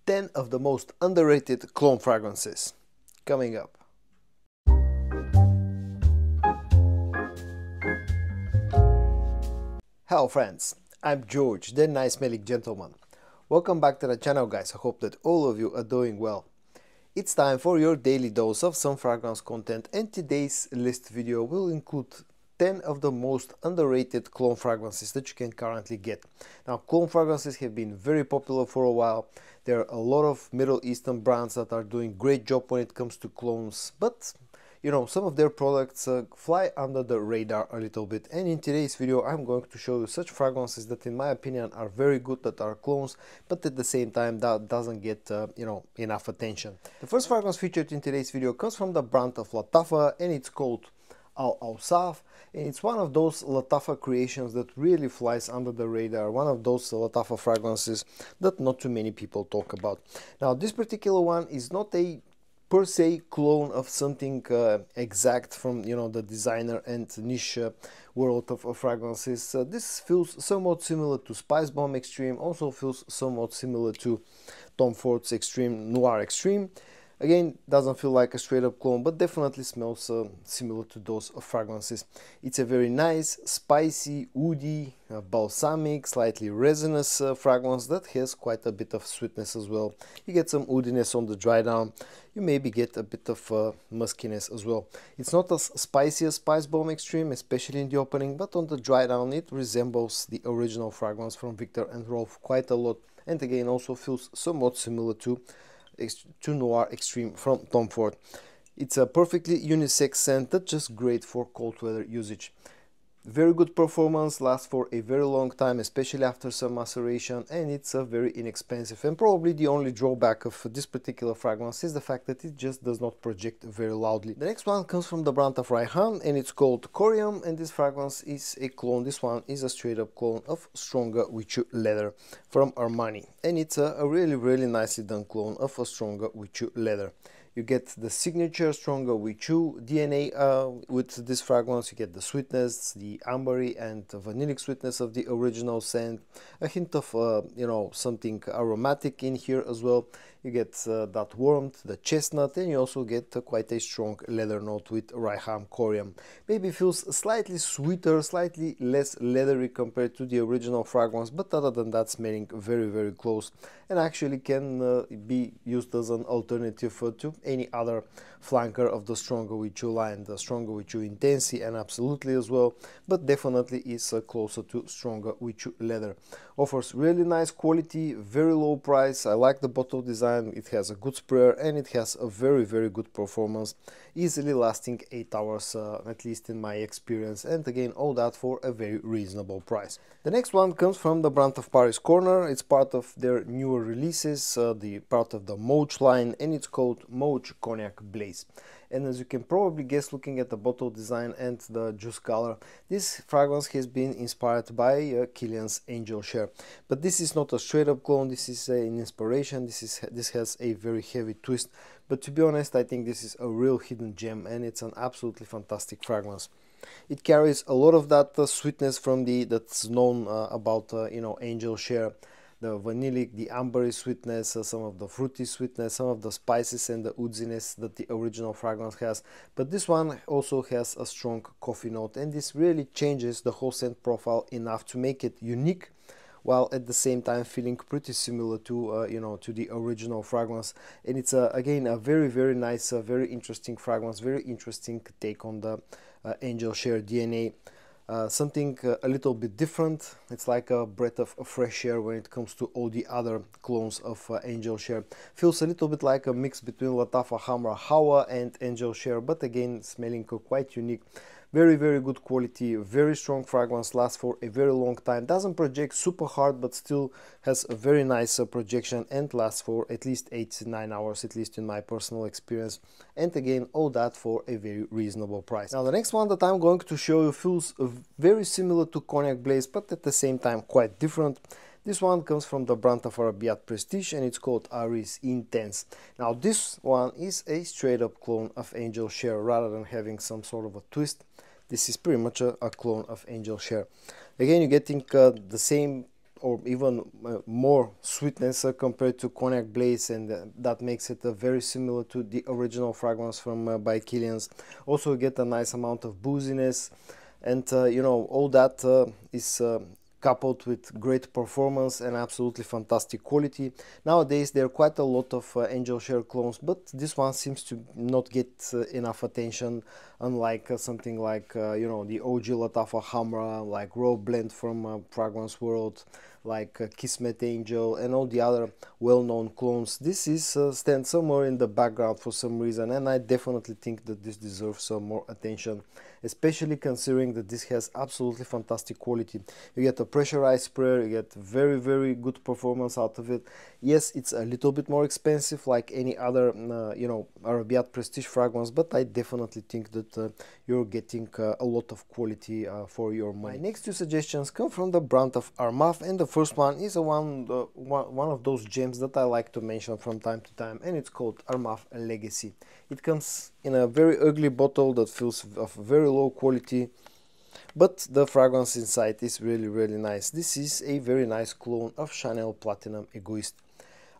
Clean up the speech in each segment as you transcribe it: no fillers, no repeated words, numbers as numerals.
10 of the most underrated cologne fragrances. Coming up. Hello friends, I'm George, the nice smelling gentleman. Welcome back to the channel guys, I hope that all of you are doing well. It's time for your daily dose of some fragrance content, and today's list video will include 10 of the most underrated cologne fragrances that you can currently get. Now, cologne fragrances have been very popular for a while. There are a lot of Middle Eastern brands that are doing great job when it comes to colognes, but you know, some of their products fly under the radar a little bit, and in today's video I'm going to show you such fragrances that in my opinion are very good, that are clones, but at the same time that doesn't get enough attention. The first fragrance featured in today's video comes from the brand of Lattafa, and it's called Awsaaf, and it's one of those Lattafa creations that really flies under the radar, one of those Lattafa fragrances that not too many people talk about. Now, this particular one is not a per se clone of something exact from the designer and niche world of fragrances. This feels somewhat similar to Spice Bomb Extreme, also feels somewhat similar to Tom Ford's Extreme Noir Extreme. Again, doesn't feel like a straight up clone, but definitely smells similar to those fragrances. It's a very nice, spicy, woody, balsamic, slightly resinous fragrance that has quite a bit of sweetness as well. You get some woodiness on the dry down. You maybe get a bit of muskiness as well. It's not as spicy as Spice Bomb Extreme, especially in the opening, but on the dry down it resembles the original fragrance from Viktor and Rolf quite a lot, and again also feels somewhat similar to Noir Extreme from Tom Ford. It's a perfectly unisex scent that's just great for cold weather usage. Very good performance, lasts for a very long time, especially after some maceration, and it's very inexpensive. And probably the only drawback of this particular fragrance is the fact that it just does not project very loudly. The next one comes from the brand of Raees, and it's called Corium, and this fragrance is a clone. This one is a straight up clone of Stronger With You Leather from Armani, and it's a really nicely done clone of a Stronger With You Leather. You get the signature Stronger With You DNA with this fragrance. You get the sweetness, the ambery and vanillic sweetness of the original scent, a hint of something aromatic in here as well. You get that warmth, the chestnut, and you also get quite a strong leather note with Raees Corium. Maybe feels slightly sweeter, slightly less leathery compared to the original fragrance, but other than that, smelling very close, and actually can be used as an alternative to any other flanker of the Stronger With You line, the Stronger With You Intensity, and absolutely as well, but definitely is closer to Stronger With You Leather. Offers really nice quality, very low price. I like the bottle design. It has a good sprayer and it has a very good performance, easily lasting 8 hours, at least in my experience, and again all that for a very reasonable price. The next one comes from the brand of Paris Corner. It's part of their newer releases, the part of the Moch line, and it's called Moch Cognac Blaze. And as you can probably guess looking at the bottle design and the juice color, this fragrance has been inspired by Kilian's Angel Share. But this is not a straight up clone, this is an inspiration, this has a very heavy twist. But to be honest, I think this is a real hidden gem, and it's an absolutely fantastic fragrance. It carries a lot of that sweetness from that's known about Angel Share. The vanillic, the ambery sweetness, some of the fruity sweetness, some of the spices and the woodiness that the original fragrance has. But this one also has a strong coffee note, and this really changes the whole scent profile enough to make it unique, while at the same time feeling pretty similar to to the original fragrance. And it's again a very nice, very interesting fragrance, very interesting take on the Angel Share DNA. Something a little bit different. It's like a breath of fresh air when it comes to all the other clones of Angel Share. Feels a little bit like a mix between Lattafa Hamra Hawa and Angel Share, but again smelling quite unique. Very good quality, very strong fragrance, lasts for a very long time, doesn't project super hard but still has a very nice projection, and lasts for at least 8 to 9 hours, at least in my personal experience, and again all that for a very reasonable price. Now the next one that I'm going to show you feels very similar to Cognac Blaze, but at the same time quite different. This one comes from the brand of Arabiyat Prestige, and it's called Raees Intense. Now this one is a straight up clone of Angel Share rather than having some sort of a twist. This is pretty much a clone of Angel Share. Again, you're getting the same or even more sweetness compared to Cognac Blaze, and that makes it very similar to the original fragrance from by Kilian's. Also you get a nice amount of booziness, and you know, all that is coupled with great performance and absolutely fantastic quality. Nowadays there are quite a lot of angel share clones, but this one seems to not get enough attention, unlike something like you know, the OG Lattafa Hamra, like Raw Blend from Fragrance World, like Kismet Angel, and all the other well-known clones. This is stands somewhere in the background for some reason, and I definitely think that this deserves some more attention, especially considering that this has absolutely fantastic quality. You get a pressurized sprayer, you get very good performance out of it. Yes, it's a little bit more expensive like any other you know, Arabiyat prestige fragrance, but I definitely think that you're getting a lot of quality for your money. My next two suggestions come from the brand of Armaf, and the first one is one of those gems that I like to mention from time to time, and it's called Armaf Legesi. It comes in a very ugly bottle that feels of very low quality, but the fragrance inside is really nice. This is a very nice clone of Chanel Platinum Egoist.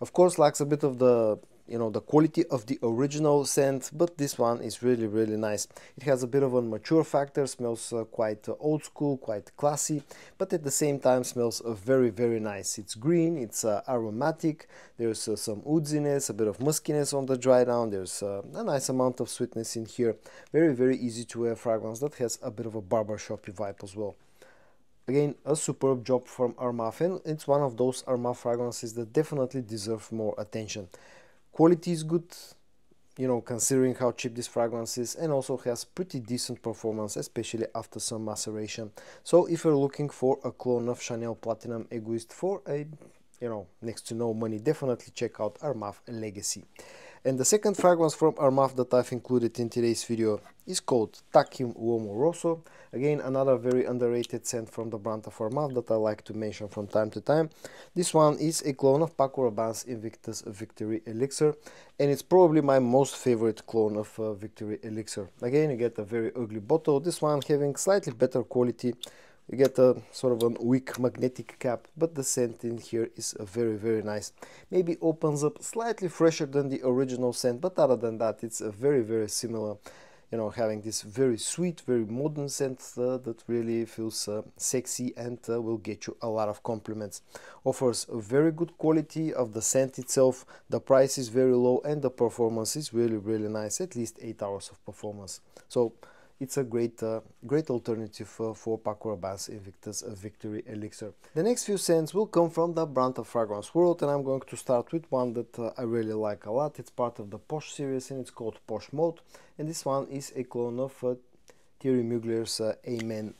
Of course, lacks a bit of the, you know, the quality of the original scent, but this one is really nice. It has a bit of a mature factor, smells quite old school, quite classy, but at the same time smells very nice. It's green, it's aromatic, there's some woodiness, a bit of muskiness on the dry down, there's a nice amount of sweetness in here. Very easy to wear fragrance that has a bit of a barbershop vibe as well. Again, a superb job from Armaf, and it's one of those Armaf fragrances that definitely deserve more attention. Quality is good, you know, considering how cheap this fragrance is, and also has pretty decent performance, especially after some maceration. So if you're looking for a clone of Chanel Platinum Egoist for a, you know, next to no money, definitely check out Armaf Legesi. And the second fragrance from Armaf that I've included in today's video is called Uomo Rosso. Again, another very underrated scent from the brand of Armaf that I like to mention from time to time. This one is a clone of Paco Rabanne's Invictus Victory Elixir, and it's probably my most favorite clone of Victory Elixir. Again, you get a very ugly bottle, this one having slightly better quality. You get a sort of a weak magnetic cap, but the scent in here is very nice. Maybe opens up slightly fresher than the original scent, but other than that, it's a very similar. You know, having this very sweet, very modern scent that really feels sexy and will get you a lot of compliments. Offers a very good quality of the scent itself. The price is very low and the performance is really nice. At least 8 hours of performance. So it's a great alternative for Paco Rabanne's Invictus Victory Elixir. The next few scents will come from the brand of Fragrance World, and I'm going to start with one that I really like a lot. It's part of the Posh series and it's called Posh Mode, and this one is a clone of Thierry Mugler's Amen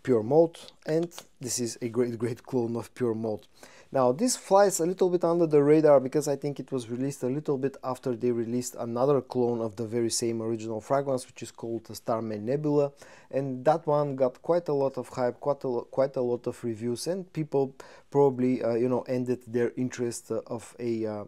Pure Mode, and this is a great clone of Pure Mode. Now this flies a little bit under the radar because I think it was released a little bit after they released another clone of the very same original fragrance, which is called Starman Nebula, and that one got quite a lot of hype, quite a lot of reviews, and people probably you know, ended their interest of a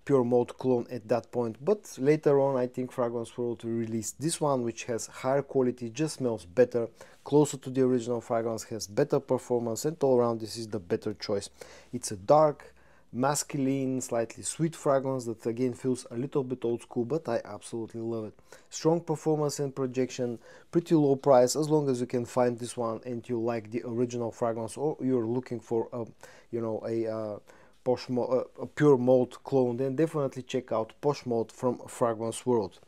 Pure Mode clone at that point. But later on I think Fragrance World released this one, which has higher quality, just smells better, closer to the original fragrance, has better performance, and all around this is the better choice. It's a dark, masculine, slightly sweet fragrance that again feels a little bit old school, but I absolutely love it. Strong performance and projection, pretty low price. As long as you can find this one and you like the original fragrance, or you're looking for a, you know, a Pure Mode clone, then definitely check out Posh Mode from Fragrance World.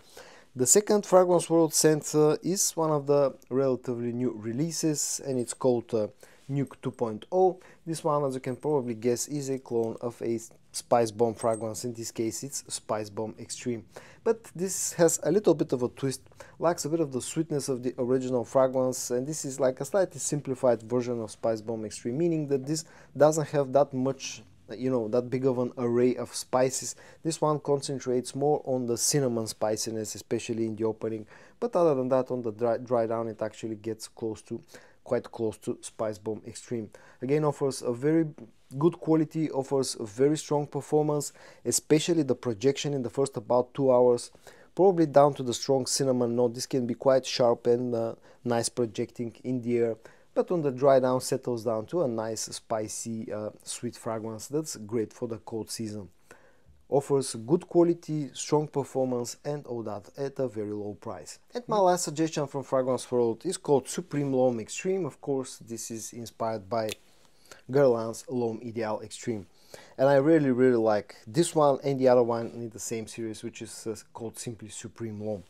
The second Fragrance World scent is one of the relatively new releases, and it's called Nuke 2.0. This one, as you can probably guess, is a clone of a Spice Bomb fragrance. In this case it's Spice Bomb Extreme, but this has a little bit of a twist, lacks a bit of the sweetness of the original fragrance, and this is like a slightly simplified version of Spice Bomb Extreme, meaning that this doesn't have that much, you know, that big of an array of spices. This one concentrates more on the cinnamon spiciness, especially in the opening, but other than that, on the dry down, it actually gets quite close to Spice Bomb Extreme. Again, offers a very good quality, offers a very strong performance, especially the projection in the first about 2 hours, probably down to the strong cinnamon note. This can be quite sharp and nice projecting in the air. but on the dry down settles down to a nice spicy sweet fragrance that's great for the cold season. Offers good quality, strong performance, and all that at a very low price. And my last suggestion from Fragrance World is called Supreme L'Homme Extreme. Of course, this is inspired by Guerlain's L'Homme Ideal Extreme. And I really like this one and the other one in the same series, which is called simply Supreme L'Homme.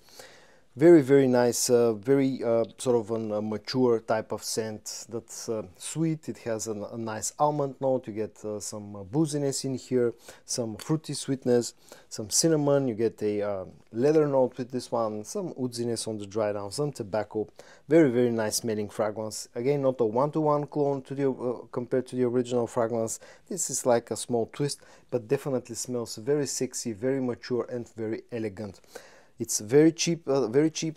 Very nice, very sort of a mature type of scent that's sweet. It has a nice almond note. You get some booziness in here, some fruity sweetness, some cinnamon. You get a leather note with this one, some woodiness on the dry down, some tobacco. Very nice smelling fragrance. Again, not a one-to-one clone to the compared to the original fragrance. This is like a small twist, but definitely smells very sexy, very mature, and very elegant. It's very cheap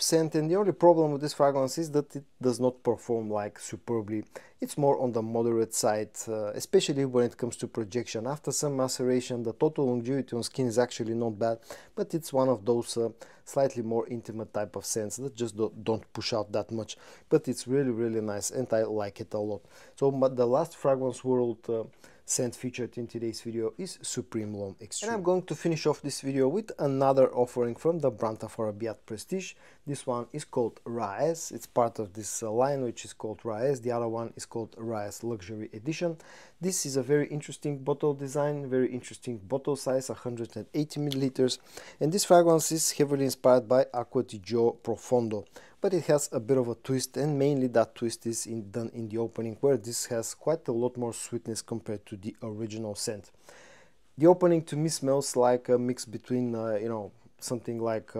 scent, and the only problem with this fragrance is that it does not perform like superbly. It's more on the moderate side, especially when it comes to projection. After some maceration, the total longevity on skin is actually not bad, but it's one of those slightly more intimate type of scents that just don't push out that much. But it's really nice, and I like it a lot. So the last Fragrance World scent featured in today's video is Supreme L'Homme Extreme. And I'm going to finish off this video with another offering from the brand of Arabiyat Prestige. This one is called Raees. It's part of this line, which is called Raees. The other one is called Raees Luxury Edition. This is a very interesting bottle design, very interesting bottle size, 180 milliliters. And this fragrance is heavily inspired by Acqua di Gio Profondo. But it has a bit of a twist, and mainly that twist is done in the opening, where this has quite a lot more sweetness compared to the original scent. The opening to me smells like a mix between, you know, something like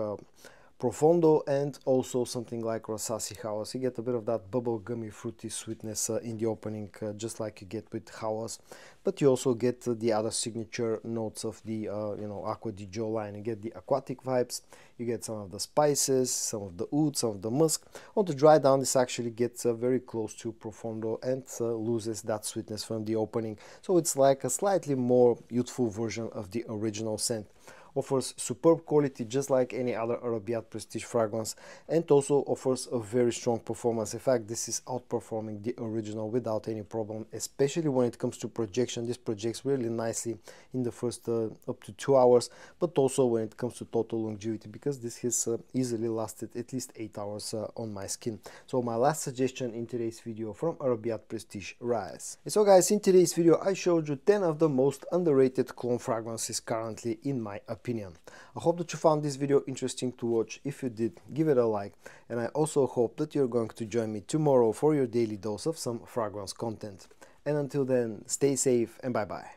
Profondo and also something like Rossassi Hawas. You get a bit of that bubblegummy fruity sweetness in the opening, just like you get with Hawas, but you also get the other signature notes of the you know, Acqua di Gio line. You get the aquatic vibes, you get some of the spices, some of the oud, some of the musk. On the dry down, this actually gets very close to Profondo and loses that sweetness from the opening, so it's like a slightly more youthful version of the original scent. Offers superb quality just like any other Arabiyat Prestige fragrance, and also offers a very strong performance. In fact, this is outperforming the original without any problem, especially when it comes to projection. This projects really nicely in the first up to 2 hours, but also when it comes to total longevity, because this has easily lasted at least 8 hours on my skin. So my last suggestion in today's video from Arabiyat Prestige, Raees. So guys, in today's video I showed you 10 of the most underrated cologne fragrances currently in my opinion. I hope that you found this video interesting to watch. If you did, give it a like, and I also hope that you're going to join me tomorrow for your daily dose of some fragrance content. And until then, stay safe and bye bye.